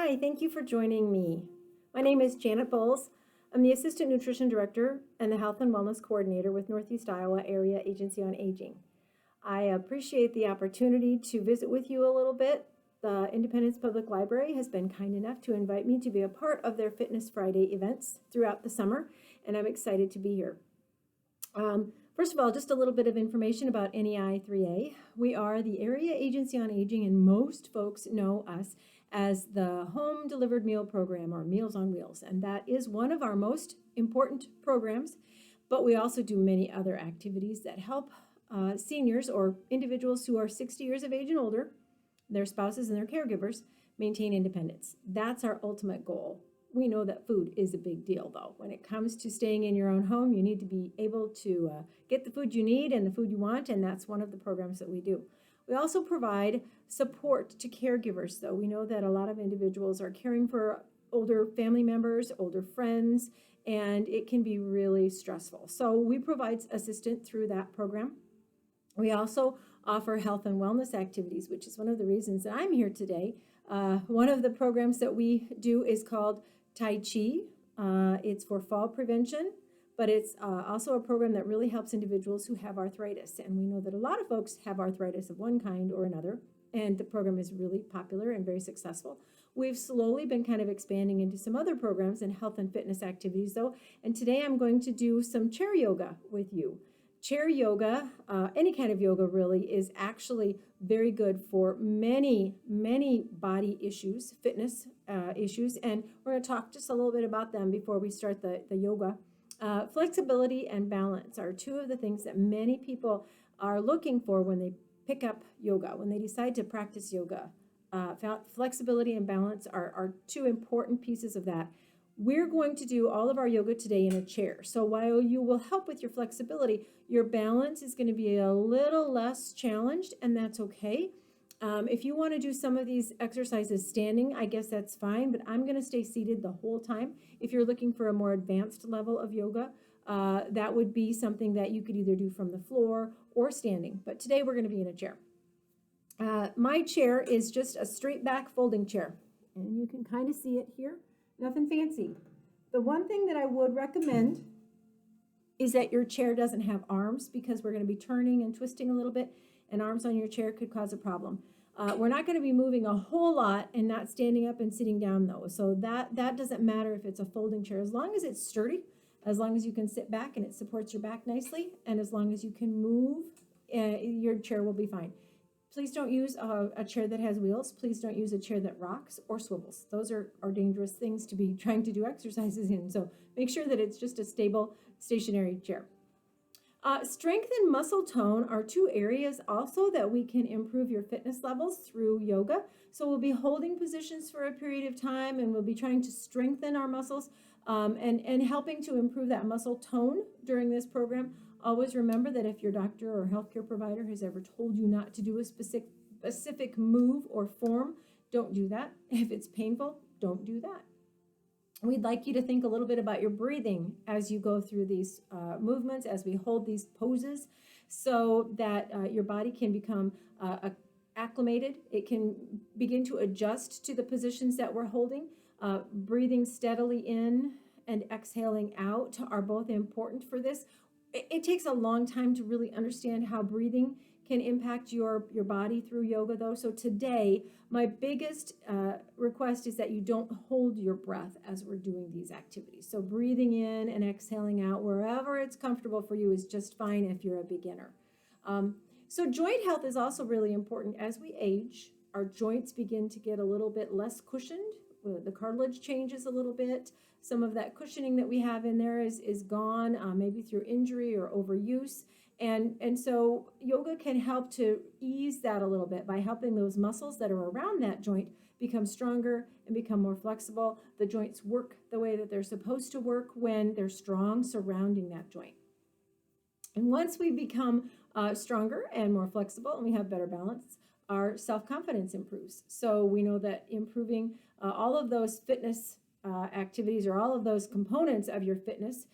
Hi, thank you for joining me. My name is Janet Buls. I'm the Assistant Nutrition Director and the Health and Wellness Coordinator with Northeast Iowa Area Agency on Aging. I appreciate the opportunity to visit with you a little bit. The Independence Public Library has been kind enough to invite me to be a part of their Fitness Friday events throughout the summer, and I'm excited to be here. First of all, just a little bit of information about NEI 3A. We are the Area Agency on Aging, and most folks know us as the Home Delivered Meal Program, or Meals on Wheels, and that is one of our most important programs, but we also do many other activities that help seniors or individuals who are 60 years of age and older, their spouses and their caregivers, maintain independence. That's our ultimate goal. We know that food is a big deal, though. When it comes to staying in your own home, you need to be able to get the food you need and the food you want, and that's one of the programs that we do. We also provide support to caregivers, though. We know that a lot of individuals are caring for older family members, older friends, and it can be really stressful. So we provide assistance through that program. We also offer health and wellness activities, which is one of the reasons that I'm here today. One of the programs that we do is called Tai Chi. It's for fall prevention, but it's also a program that really helps individuals who have arthritis. And we know that a lot of folks have arthritis of one kind or another, and the program is really popular and very successful. We've slowly been kind of expanding into some other programs and health and fitness activities, though. And today I'm going to do some chair yoga with you. Chair yoga, any kind of yoga really, is actually very good for many body issues, fitness issues, and we're going to talk just a little bit about them before we start the yoga. Flexibility and balance are two of the things that many people are looking for when they pick up yoga, when they decide to practice yoga. Flexibility and balance are two important pieces of that. We're going to do all of our yoga today in a chair. So while you will help with your flexibility, your balance is going to be a little less challenged, and that's okay. If you want to do some of these exercises standing, I guess that's fine, but I'm going to stay seated the whole time. If you're looking for a more advanced level of yoga, that would be something that you could either do from the floor or standing. But today we're going to be in a chair. My chair is just a straight back folding chair, and you can kind of see it here. Nothing fancy. The one thing that I would recommend is that your chair doesn't have arms, because we're going to be turning and twisting a little bit, and arms on your chair could cause a problem. We're not going to be moving a whole lot and not standing up and sitting down, though. So that doesn't matter if it's a folding chair, as long as it's sturdy, as long as you can sit back and it supports your back nicely, and as long as you can move, your chair will be fine. Please don't use a chair that has wheels. Please don't use a chair that rocks or swivels. Those are dangerous things to be trying to do exercises in. So make sure that it's just a stable, stationary chair. Strength and muscle tone are two areas also that we can improve your fitness levels through yoga. So we'll be holding positions for a period of time, and we'll be trying to strengthen our muscles and helping to improve that muscle tone during this program. Always remember that if your doctor or healthcare provider has ever told you not to do a specific move or form, don't do that. If it's painful, don't do that. We'd like you to think a little bit about your breathing as you go through these movements, as we hold these poses, so that your body can become acclimated. It can begin to adjust to the positions that we're holding. Breathing steadily in and exhaling out are both important for this. It takes a long time to really understand how breathing can impact your body through yoga, though. So today, my biggest request is that you don't hold your breath as we're doing these activities. So breathing in and exhaling out wherever it's comfortable for you is just fine if you're a beginner. So joint health is also really important. As we age, our joints begin to get a little bit less cushioned. The cartilage changes a little bit. Some of that cushioning that we have in there is gone, maybe through injury or overuse. And so yoga can help to ease that a little bit by helping those muscles that are around that joint become stronger and become more flexible. The joints work the way that they're supposed to work when they're strong surrounding that joint. And once we become stronger and more flexible and we have better balance, our self-confidence improves. So we know that improving all of those fitness activities, or all of those components of your fitness,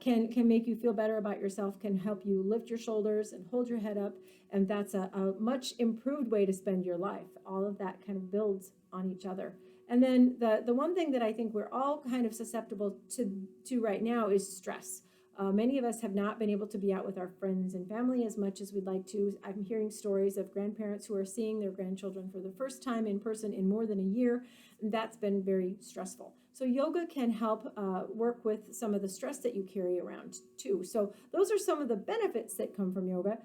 can make you feel better about yourself, can help you lift your shoulders and hold your head up, and that's a much improved way to spend your life. All of that kind of builds on each other. And then the one thing that I think we're all kind of susceptible to right now is stress. Many of us have not been able to be out with our friends and family as much as we'd like to. I'm hearing stories of grandparents who are seeing their grandchildren for the first time in person in more than a year. And that's been very stressful. So yoga can help work with some of the stress that you carry around too. So those are some of the benefits that come from yoga.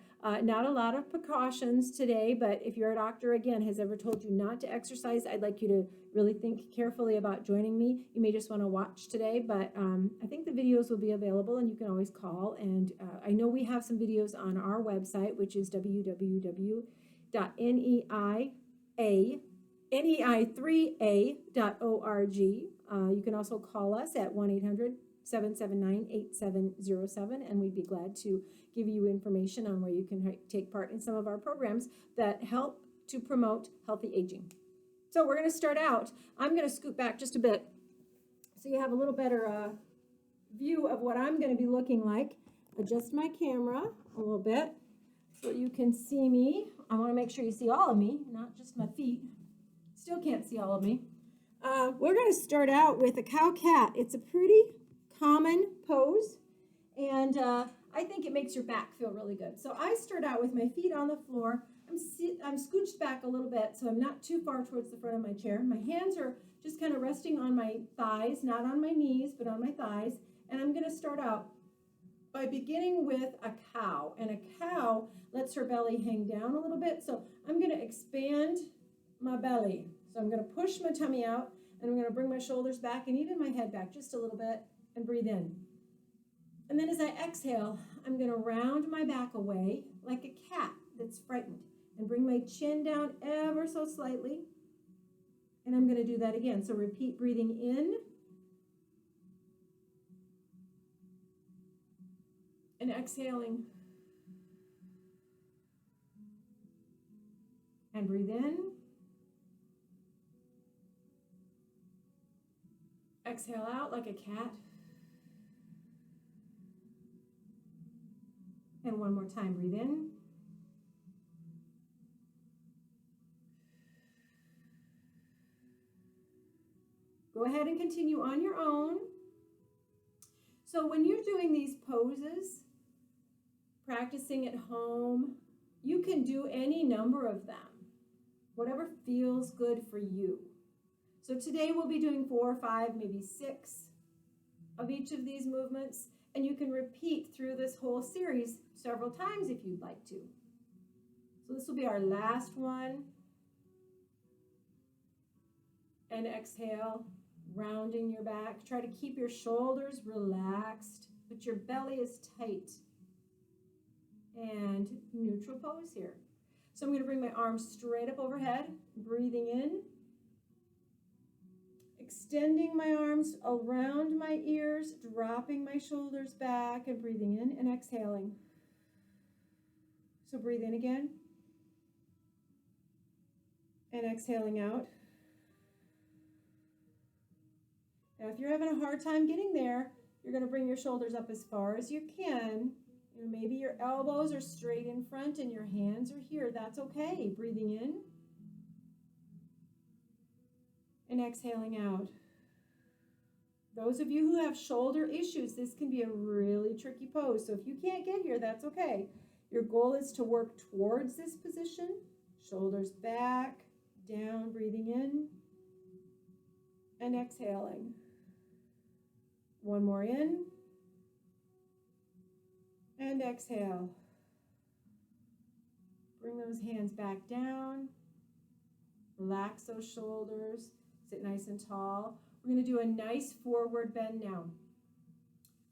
Not a lot of precautions today, but if your doctor, again, has ever told you not to exercise, I'd like you to really think carefully about joining me. You may just want to watch today, but I think the videos will be available and you can always call. And I know we have some videos on our website, which is www.nei3a.org. You can also call us at 1-800-779-8707, and we'd be glad to give you information on where you can take part in some of our programs that help to promote healthy aging. So we're going to start out. I'm going to scoot back just a bit so you have a little better view of what I'm going to be looking like. Adjust my camera a little bit so you can see me. I want to make sure you see all of me, not just my feet. Still can't see all of me. We're going to start out with a cow-cat. It's a pretty common pose, and I think it makes your back feel really good. So I start out with my feet on the floor. I'm scooched back a little bit, so I'm not too far towards the front of my chair. My hands are just kind of resting on my thighs, not on my knees, but on my thighs. And I'm going to start out by beginning with a cow. And a cow lets her belly hang down a little bit. So I'm going to expand my belly. So I'm going to push my tummy out, and I'm going to bring my shoulders back and even my head back just a little bit and breathe in. And then as I exhale, I'm going to round my back away like a cat that's frightened and bring my chin down ever so slightly. And I'm going to do that again. So repeat breathing in and exhaling. And breathe in. Exhale out like a cat. And one more time, breathe in. Go ahead and continue on your own. So when you're doing these poses, practicing at home, you can do any number of them, whatever feels good for you. So today we'll be doing 4 or 5, maybe 6 of each of these movements, and you can repeat through this whole series several times if you'd like to. So this will be our last one. And exhale, rounding your back. Try to keep your shoulders relaxed, but your belly is tight. And neutral pose here. So I'm going to bring my arms straight up overhead, breathing in. Extending my arms around my ears, dropping my shoulders back and breathing in and exhaling. So breathe in again. And exhaling out. Now, if you're having a hard time getting there, you're going to bring your shoulders up as far as you can. You know, maybe your elbows are straight in front and your hands are here. That's okay. Breathing in and exhaling out. Those of you who have shoulder issues, this can be a really tricky pose. So if you can't get here, that's okay. Your goal is to work towards this position. Shoulders back, down, breathing in and exhaling. One more in and exhale. Bring those hands back down. Relax those shoulders. Sit nice and tall. We're going to do a nice forward bend now.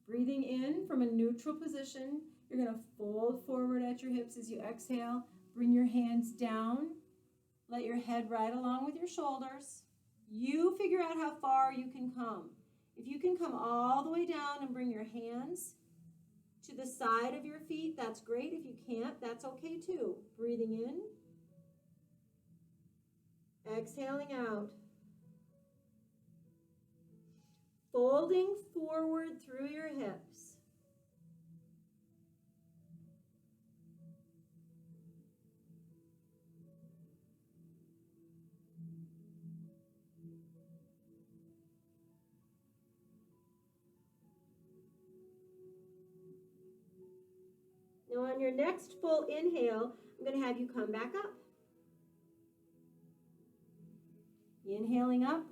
Breathing in from a neutral position. You're going to fold forward at your hips as you exhale. Bring your hands down. Let your head ride along with your shoulders. You figure out how far you can come. If you can come all the way down and bring your hands to the side of your feet, that's great. If you can't, that's okay too. Breathing in. Exhaling out. Folding forward through your hips. On your next full inhale, I'm going to have you come back up. Inhaling up.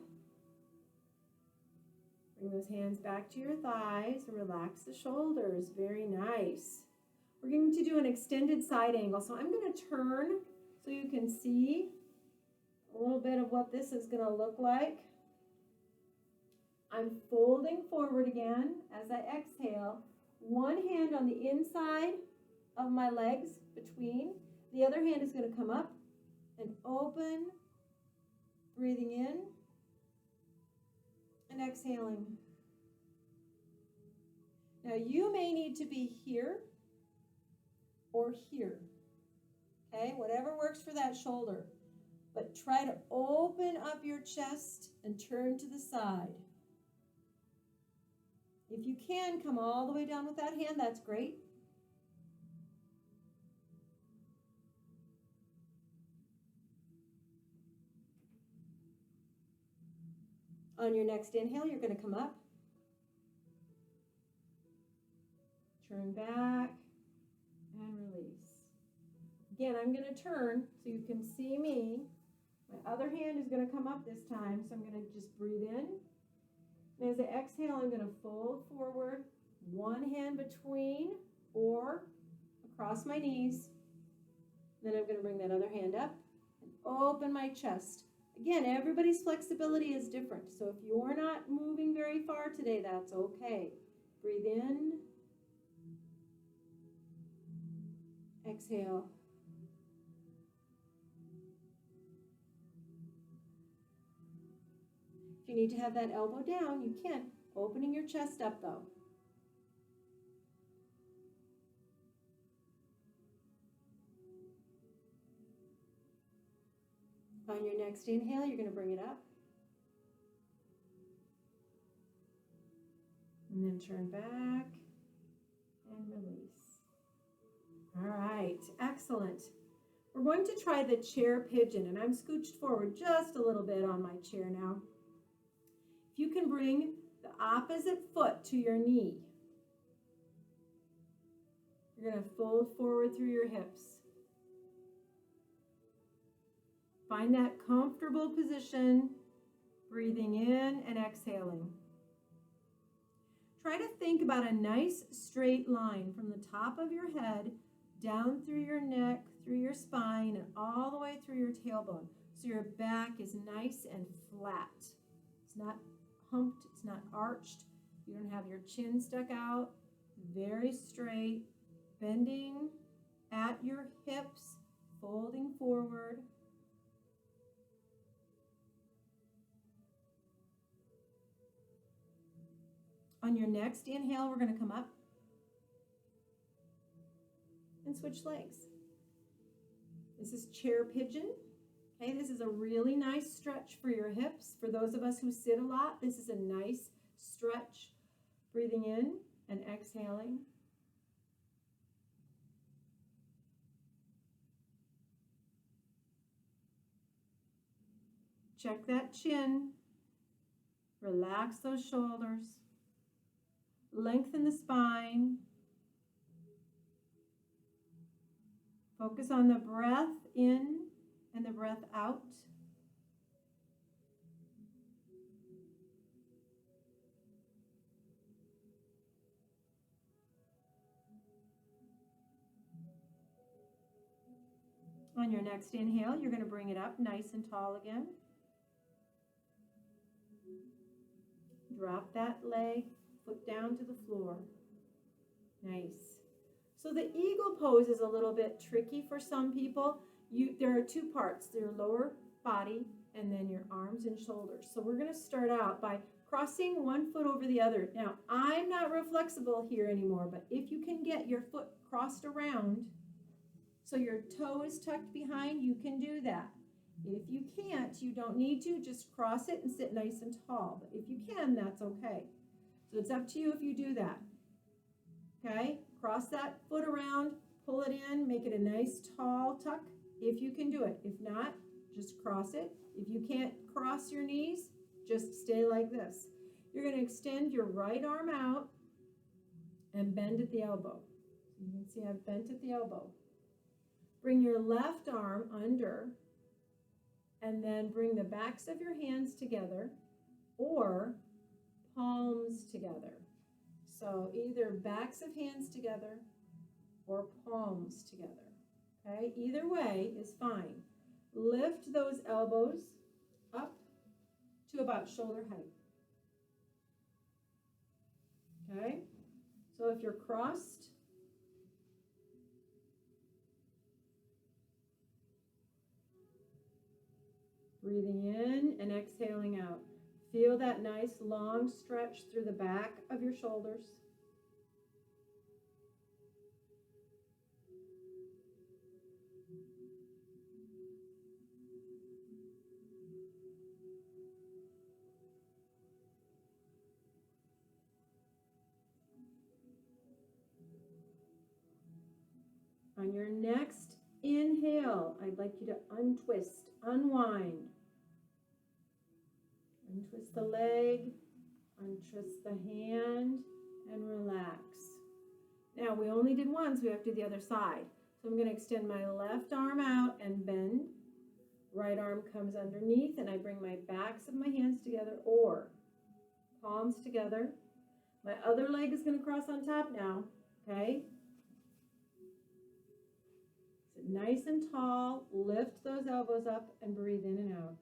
Bring those hands back to your thighs and relax the shoulders. Very nice. We're going to do an extended side angle. So I'm going to turn so you can see a little bit of what this is going to look like. I'm folding forward again as I exhale. One hand on the inside of my legs between. The other hand is going to come up and open, breathing in and exhaling. Now you may need to be here or here, okay? Whatever works for that shoulder. But try to open up your chest and turn to the side. If you can, come all the way down with that hand, that's great. On your next inhale, you're going to come up. Turn back and release. Again, I'm going to turn so you can see me. My other hand is going to come up this time, so I'm going to just breathe in. And as I exhale, I'm going to fold forward, one hand between or across my knees. Then I'm going to bring that other hand up and open my chest. Again, everybody's flexibility is different. So if you're not moving very far today, that's okay. Breathe in. Exhale. If you need to have that elbow down, you can. Opening your chest up though. On your next inhale, you're going to bring it up. And then turn back and release. All right, excellent. We're going to try the chair pigeon, and I'm scooched forward just a little bit on my chair now. If you can bring the opposite foot to your knee, you're going to fold forward through your hips. Find that comfortable position, breathing in and exhaling. Try to think about a nice straight line from the top of your head down through your neck, through your spine, and all the way through your tailbone. So your back is nice and flat. It's not humped, it's not arched. You don't have your chin stuck out. Very straight, bending at your hips, folding forward. On your next inhale, we're going to come up and switch legs. This is chair pigeon. Okay, this is a really nice stretch for your hips. For those of us who sit a lot, this is a nice stretch. Breathing in and exhaling. Check that chin. Relax those shoulders. Lengthen the spine. Focus on the breath in and the breath out. On your next inhale, you're going to bring it up nice and tall again. Drop that leg, foot down to the floor. Nice. So the eagle pose is a little bit tricky for some people. There are two parts, your lower body and then your arms and shoulders. So we're going to start out by crossing one foot over the other. Now, I'm not real flexible here anymore, but if you can get your foot crossed around so your toe is tucked behind, you can do that. If you can't, you don't need to, just cross it and sit nice and tall. But if you can, that's okay. So it's up to you if you do that. Okay, cross that foot around, pull it in, make it a nice tall tuck if you can do it. If not, just cross it. If you can't cross your knees, just stay like this. You're going to extend your right arm out and bend at the elbow. You can see I've bent at the elbow. Bring your left arm under and then bring the backs of your hands together or palms together. So either backs of hands together or palms together. Okay, either way is fine. Lift those elbows up to about shoulder height. Okay, so if you're crossed, breathing in and exhaling out. Feel that nice long stretch through the back of your shoulders. On your next inhale, I'd like you to untwist, unwind. Untwist the leg, untwist the hand, and relax. Now, we only did one, so we have to do the other side. So I'm going to extend my left arm out and bend. Right arm comes underneath, and I bring my backs of my hands together or palms together. My other leg is going to cross on top now, okay? Sit nice and tall, lift those elbows up, and breathe in and out.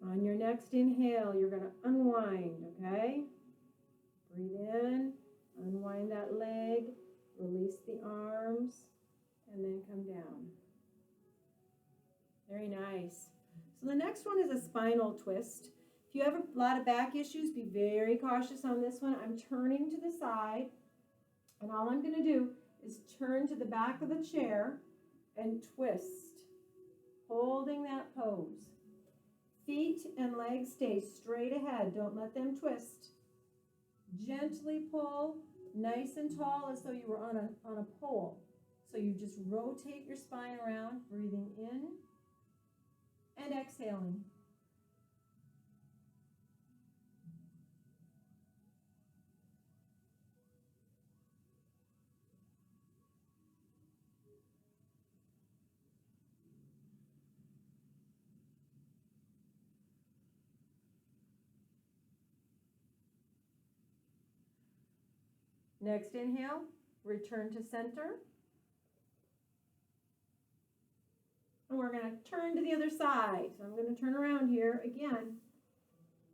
On your next inhale, you're going to unwind, okay? Breathe in, unwind that leg, release the arms, and then come down. Very nice. So the next one is a spinal twist. If you have a lot of back issues, be very cautious on this one. I'm turning to the side, and all I'm going to do is turn to the back of the chair and twist, holding that pose. Feet and legs stay straight ahead. Don't let them twist. Gently pull, nice and tall, as though you were on a pole. So you just rotate your spine around, breathing in and exhaling. Next inhale, return to center. And we're going to turn to the other side. So I'm going to turn around here again.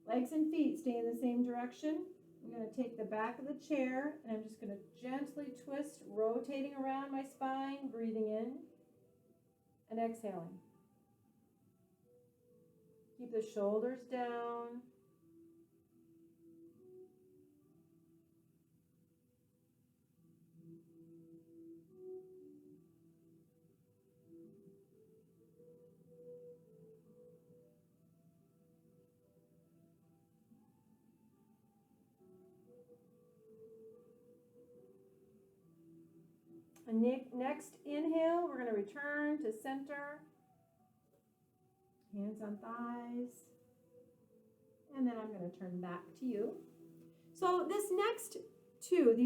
Legs and feet stay in the same direction. I'm going to take the back of the chair and I'm just going to gently twist, rotating around my spine, breathing in and exhaling. Keep the shoulders down. Next inhale, we're going to return to center. Hands on thighs. And then I'm going to turn back to you. So these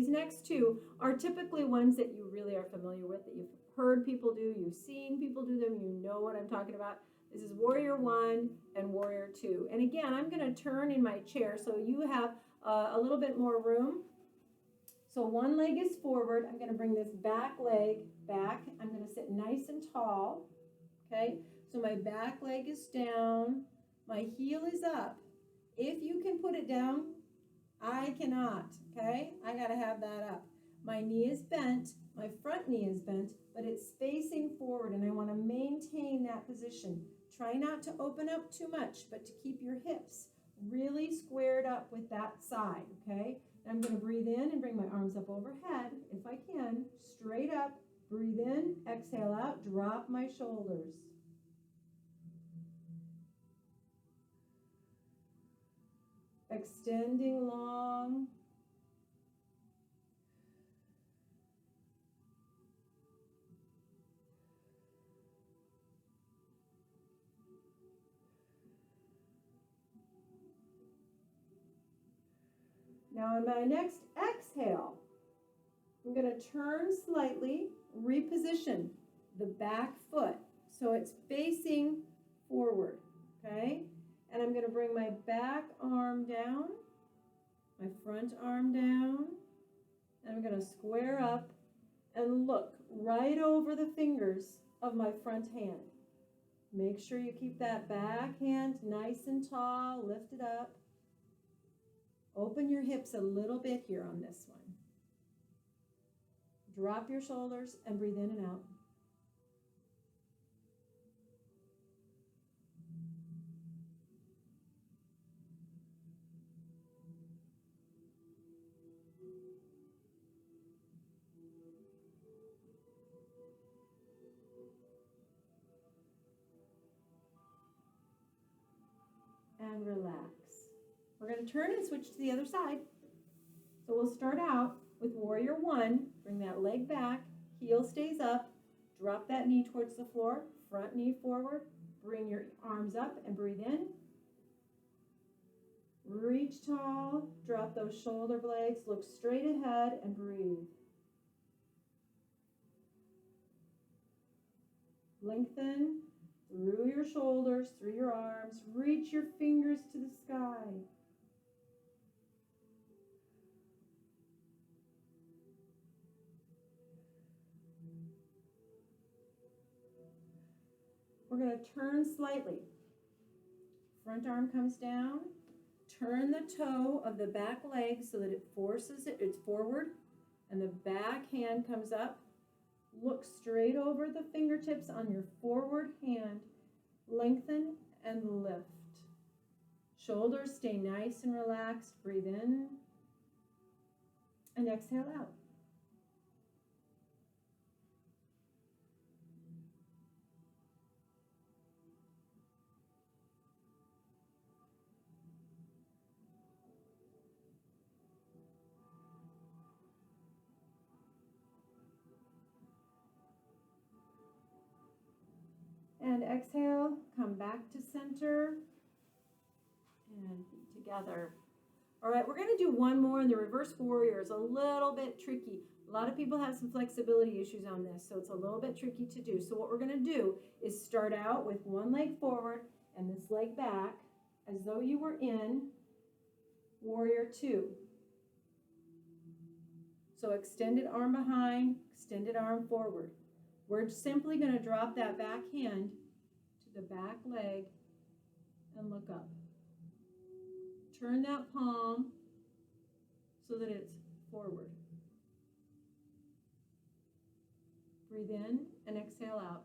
next two are typically ones that you really are familiar with, that you've heard people do, you've seen people do them, you know what I'm talking about. This is Warrior 1 and Warrior 2. And again, I'm going to turn in my chair so you have a little bit more room. So one leg is forward. I'm going to bring this back leg back. I'm going to sit nice and tall. Okay, so my back leg is down. My heel is up. If you can put it down, I cannot. Okay, I got to have that up. My knee is bent. My front knee is bent, but it's facing forward, and I want to maintain that position. Try not to open up too much, but to keep your hips really squared up with that side. Okay. I'm going to breathe in and bring my arms up overhead, if I can, straight up, breathe in, exhale out, drop my shoulders. extending long. Now on my next exhale, I'm going to turn slightly, reposition the back foot so it's facing forward, okay? And I'm going to bring my back arm down, my front arm down, and I'm going to square up and look right over the fingers of my front hand. Make sure you keep that back hand nice and tall, lifted up. Open your hips a little bit here on this one. Drop your shoulders and breathe in and out. And relax. We're going to turn and switch to the other side. So we'll start out with warrior one. Bring that leg back, heel stays up, drop that knee towards the floor, front knee forward, bring your arms up and breathe in. Reach tall, drop those shoulder blades, look straight ahead and breathe. Lengthen through your shoulders, through your arms, reach your fingers to the sky. We're going to turn slightly. Front arm comes down. Turn the toe of the back leg so that it forces it, it's forward, and the back hand comes up. Look straight over the fingertips on your forward hand. Lengthen and lift. Shoulders stay nice and relaxed. Breathe in and exhale out. And exhale, come back to center and feet together. All right, we're going to do one more, and the reverse warrior is a little bit tricky. A lot of people have some flexibility issues on this, so it's a little bit tricky to do. So what we're going to do is start out with one leg forward and this leg back as though you were in warrior two. So extended arm behind, extended arm forward. We're simply going to drop that back hand to the back leg and look up. Turn that palm so that it's forward. Breathe in and exhale out.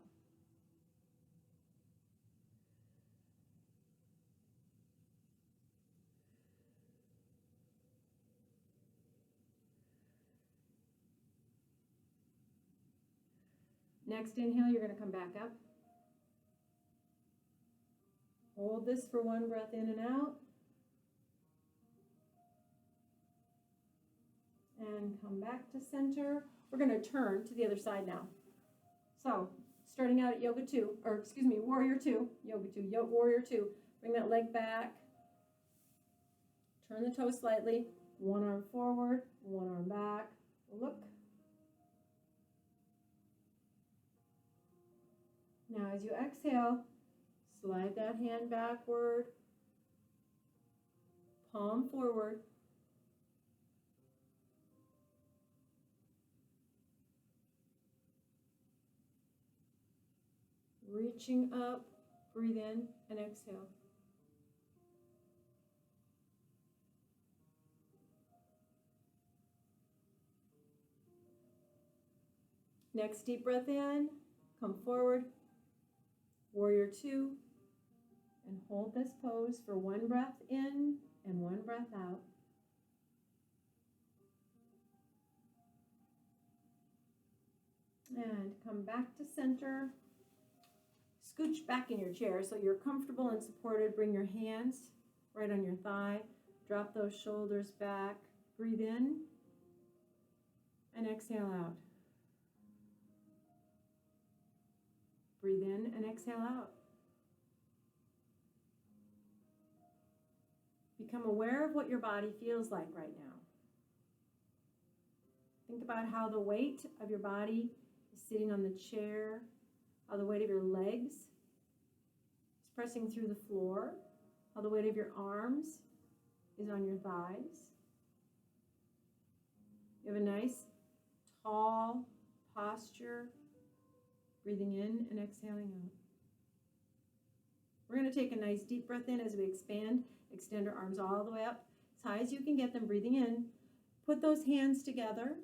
Next inhale, you're going to come back up. Hold this for one breath in and out. And come back to center. We're going to turn to the other side now. So, starting out at warrior two, warrior two. Bring that leg back. Turn the toe slightly. One arm forward, one arm back. Look. Now as you exhale, slide that hand backward, palm forward. Reaching up, breathe in and exhale. Next deep breath in, come forward. Warrior two, and hold this pose for one breath in and one breath out. And come back to center. Scooch back in your chair so you're comfortable and supported. Bring your hands right on your thigh. Drop those shoulders back. Breathe in and exhale out. Breathe in and exhale out. Become aware of what your body feels like right now. Think about how the weight of your body is sitting on the chair, how the weight of your legs is pressing through the floor, how the weight of your arms is on your thighs. You have a nice, tall posture, breathing in and exhaling out. We're going to take a nice deep breath in as we expand. Extend our arms all the way up, as high as you can get them, breathing in. Put those hands together.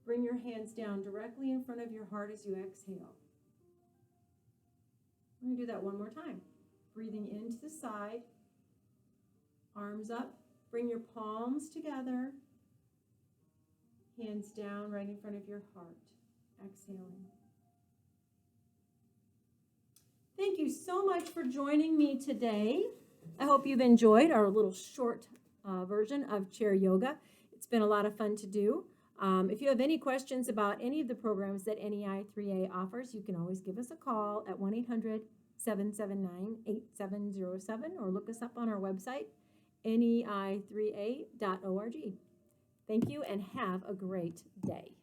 Bring your hands down directly in front of your heart as you exhale. I'm going to do that one more time. Breathing into the side, arms up. Bring your palms together. Hands down right in front of your heart. Exhaling. Thank you so much for joining me today. I hope you've enjoyed our little short version of chair yoga. It's been a lot of fun to do. If you have any questions about any of the programs that NEI 3A offers, you can always give us a call at 1-800-779-8707 or look us up on our website, nei3a.org. Thank you and have a great day.